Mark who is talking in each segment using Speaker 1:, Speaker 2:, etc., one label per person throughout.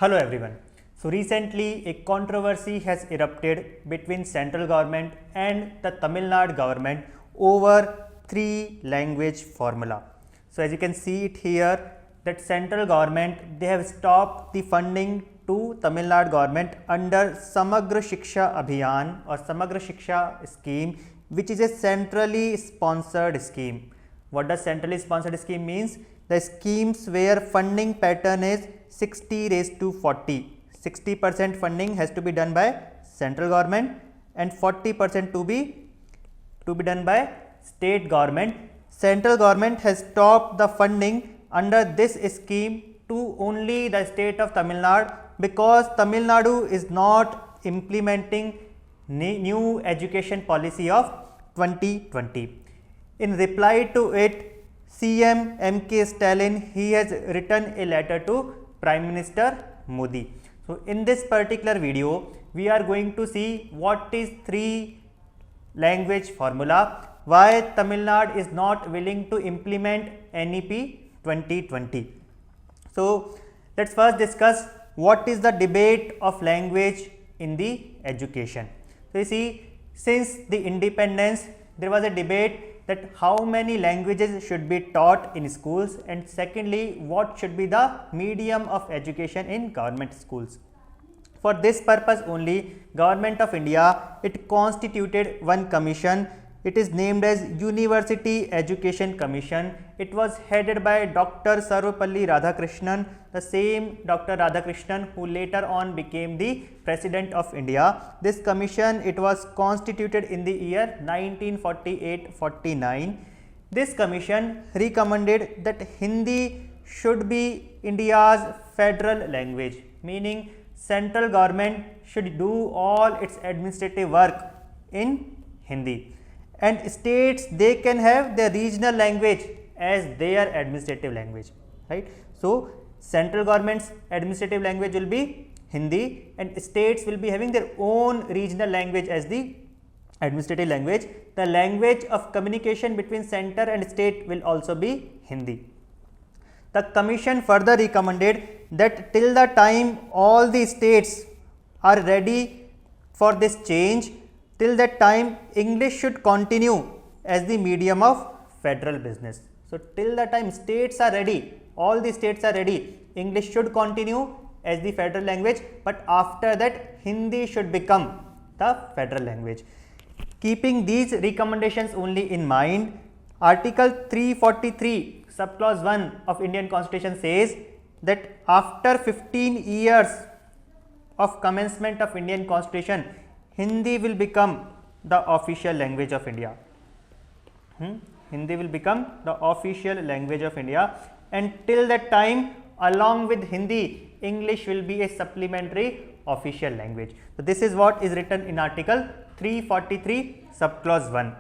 Speaker 1: Hello everyone. So recently a controversy has erupted between central government and the Tamil Nadu government over three language formula. So as you can see it here that central government they have stopped the funding to Tamil Nadu government under Samagra Shiksha Abhiyan or Samagra Shiksha scheme, which is a centrally sponsored scheme. What does centrally sponsored scheme means? The schemes where funding pattern is 60 raised to 40. 60% funding has to be done by central government and 40% to be done by state government. Central government has stopped the funding under this scheme to only the state of Tamil Nadu because Tamil Nadu is not implementing new education policy of 2020. In reply to it, CM M.K. Stalin he has written a letter to Prime Minister Modi. So in this particular video, we are going to see what is three language formula, why Tamil Nadu is not willing to implement NEP 2020. So let's first discuss what is the debate of language in the education. So you see, since the independence, there was a debate that how many languages should be taught in schools, and secondly what should be the medium of education in government schools. For this purpose only, Government of India it constituted one commission. It is named as University Education Commission. It was headed by Dr. Sarvapalli Radhakrishnan, the same Dr. Radhakrishnan who later on became the President of India. This commission it was constituted in the year 1948-49. This commission recommended that Hindi should be India's federal language, meaning central government should do all its administrative work in Hindi. And states they can have their regional language as their administrative language, right. So central government's administrative language will be Hindi and states will be having their own regional language as the administrative language. The language of communication between center and state will also be Hindi. The commission further recommended that till the time all the states are ready for this change, till that time English should continue as the medium of federal business. So till the time states are ready, all the states are ready, English should continue as the federal language, but after that Hindi should become the federal language. Keeping these recommendations only in mind, Article 343 subclause 1 of Indian Constitution says that after 15 years of commencement of Indian Constitution, Hindi will become the official language of India. Hindi will become the official language of India, and till that time along with Hindi, English will be a supplementary official language. So this is what is written in Article 343 subclause 1.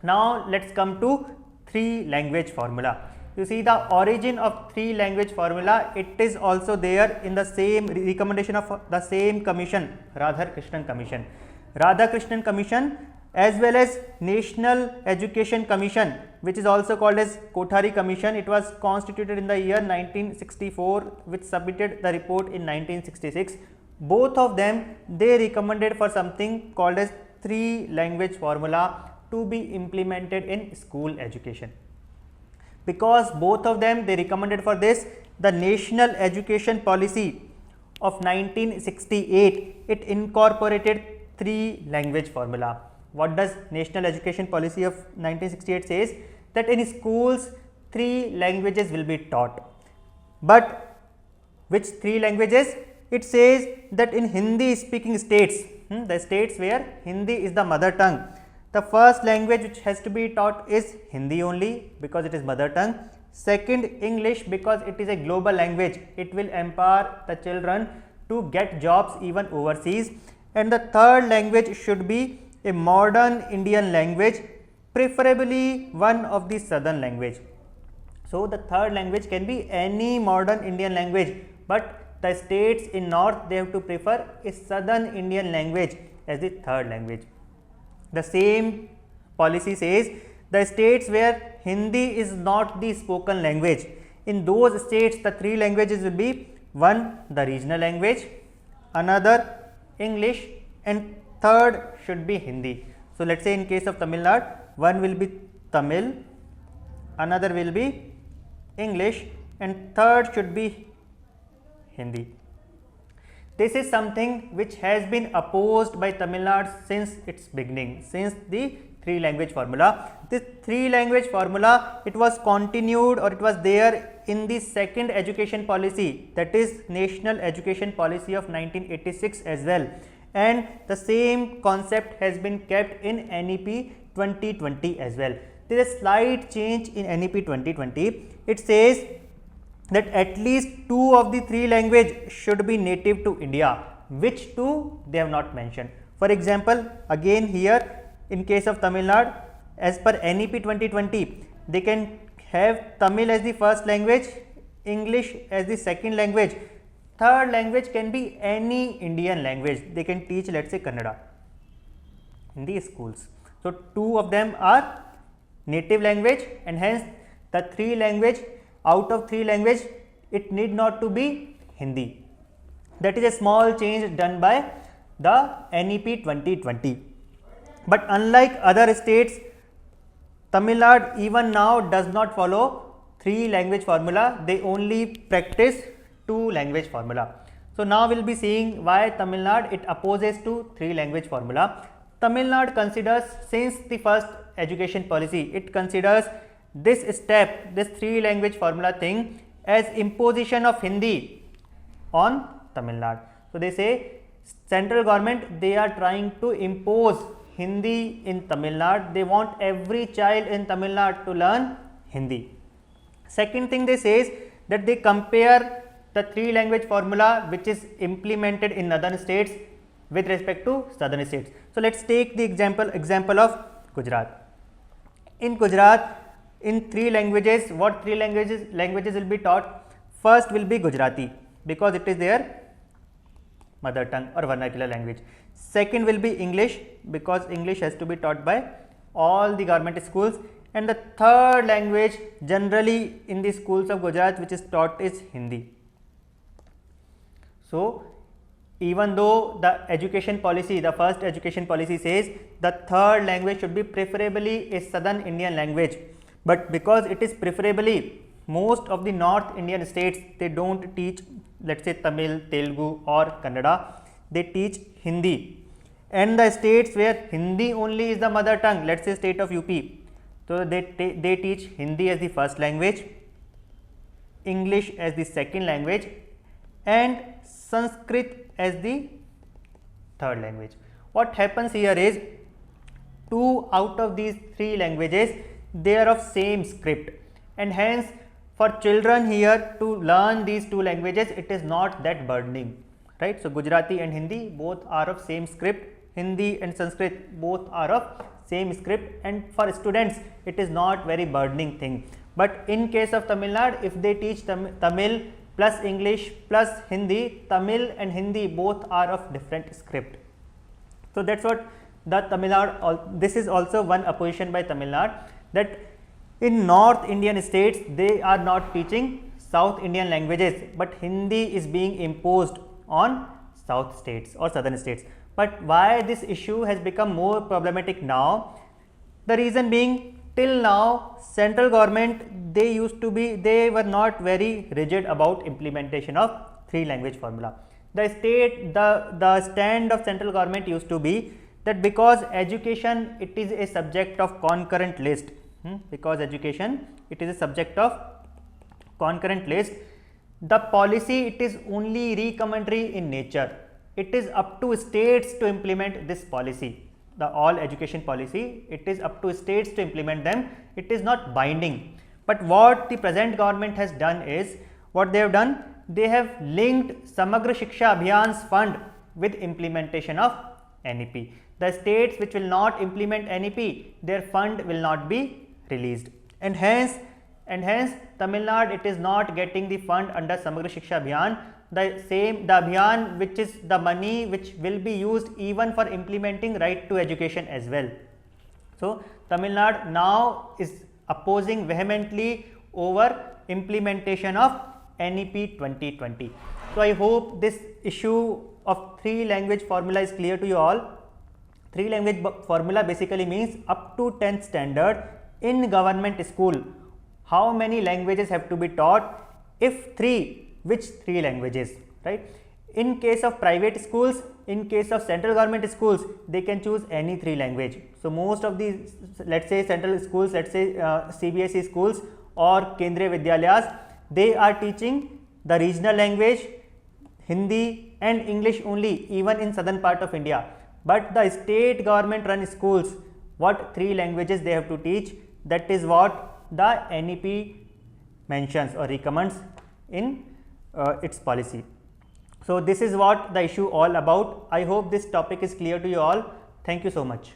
Speaker 1: Now let's come to three language formula. You see the origin of three language formula, it is also there in the same recommendation of the same commission, Radhakrishnan Commission. Radhakrishnan Commission as well as National Education Commission, which is also called as Kothari Commission. It was constituted in the year 1964, which submitted the report in 1966. Both of them they recommended for something called as three language formula to be implemented in school education. Because both of them they recommended for this, the National Education Policy of 1968 it incorporated three language formula. What does National Education Policy of 1968 says? That in schools three languages will be taught. But which three languages? It says that in Hindi speaking states, the states where Hindi is the mother tongue, the first language which has to be taught is Hindi only because it is mother tongue. Second, English because it is a global language, it will empower the children to get jobs even overseas. And the third language should be a modern Indian language, preferably one of the southern language. So the third language can be any modern Indian language, but the states in north they have to prefer a southern Indian language as the third language. The same policy says the states where Hindi is not the spoken language, in those states the three languages will be one the regional language, another English, and third should be Hindi. So let's say in case of Tamil Nadu, one will be Tamil, another will be English, and third should be Hindi. This is something which has been opposed by Tamil Nadu since its beginning, since the three language formula. This three language formula, it was continued, or it was there in the second education policy, that is National Education Policy of 1986 as well, and the same concept has been kept in NEP 2020 as well. There is a slight change in NEP 2020. It says that at least two of the three language should be native to India. Which two? They have not mentioned. For example, again here in case of Tamil Nadu, as per NEP 2020, they can have Tamil as the first language, English as the second language, third language can be any Indian language. They can teach, let's say, Kannada in the schools. So two of them are native language, and hence the three language, out of three language, it need not to be Hindi. That is a small change done by the NEP 2020. But unlike other states, Tamil Nadu even now does not follow three language formula. They only practice two language formula. So now we will be seeing why Tamil Nadu, it opposes to three language formula. Tamil Nadu considers, since the first education policy, it considers this step, this three language formula thing, as imposition of Hindi on Tamil Nadu. So they say central government, they are trying to impose Hindi in Tamil Nadu. They want every child in Tamil Nadu to learn Hindi. Second thing they say is that they compare the three language formula which is implemented in northern states with respect to southern states. So let's take the example of Gujarat. In Gujarat, in three languages, what three languages will be taught? First will be Gujarati, because it is their mother tongue or vernacular language. Second will be English, because English has to be taught by all the government schools. And the third language generally in the schools of Gujarat which is taught is Hindi. So even though the education policy, the first education policy says the third language should be preferably a southern Indian language, but because it is preferably, most of the North Indian states, they don't teach, let's say, Tamil, Telugu or Kannada, they teach Hindi. And the states where Hindi only is the mother tongue, let's say state of UP, so they teach Hindi as the first language, English as the second language, and Sanskrit as the third language. What happens here is, two out of these three languages, they are of same script, and hence for children here to learn these two languages, it is not that burdening, right? So Gujarati and Hindi both are of same script, Hindi and Sanskrit both are of same script, and for students it is not very burdening thing. But in case of Tamil Nadu, if they teach Tamil plus English plus Hindi, Tamil and Hindi both are of different script. So that's what the Tamil Nadu, this is also one opposition by Tamil Nadu, that in North Indian states they are not teaching South Indian languages, but Hindi is being imposed on South states or Southern states. But why this issue has become more problematic now? The reason being, till now central government, they were not very rigid about implementation of three language formula. The stand of central government used to be that because education, it is a subject of concurrent list, because education, it is a subject of concurrent list, the policy, it is only recommendatory in nature. It is up to states to implement this policy. The all education policy, it is up to states to implement them. It is not binding. But what the present government has done is, what they have done, they have linked Samagra Shiksha Abhiyan's fund with implementation of NEP. The states which will not implement NEP, their fund will not be released, and hence Tamil Nadu, it is not getting the fund under Samagra Shiksha Abhiyan. The Abhiyan, which is the money which will be used even for implementing right to education as well. So Tamil Nadu now is opposing vehemently over implementation of NEP 2020. So I hope this issue of 3 language formula is clear to you all. 3 language formula basically means up to 10th standard in government school, how many languages have to be taught? If 3, which 3 languages, right? In case of private schools, in case of central government schools, they can choose any 3 language. So most of these, let's say central schools, let's say CBSE schools or Kendriya Vidyalayas, they are teaching the regional language Hindi and English only, even in southern part of India. But the state government run schools, what 3 languages they have to teach, that is what the NEP mentions or recommends in its policy. So this is what the issue all about. I hope this topic is clear to you all. Thank you so much.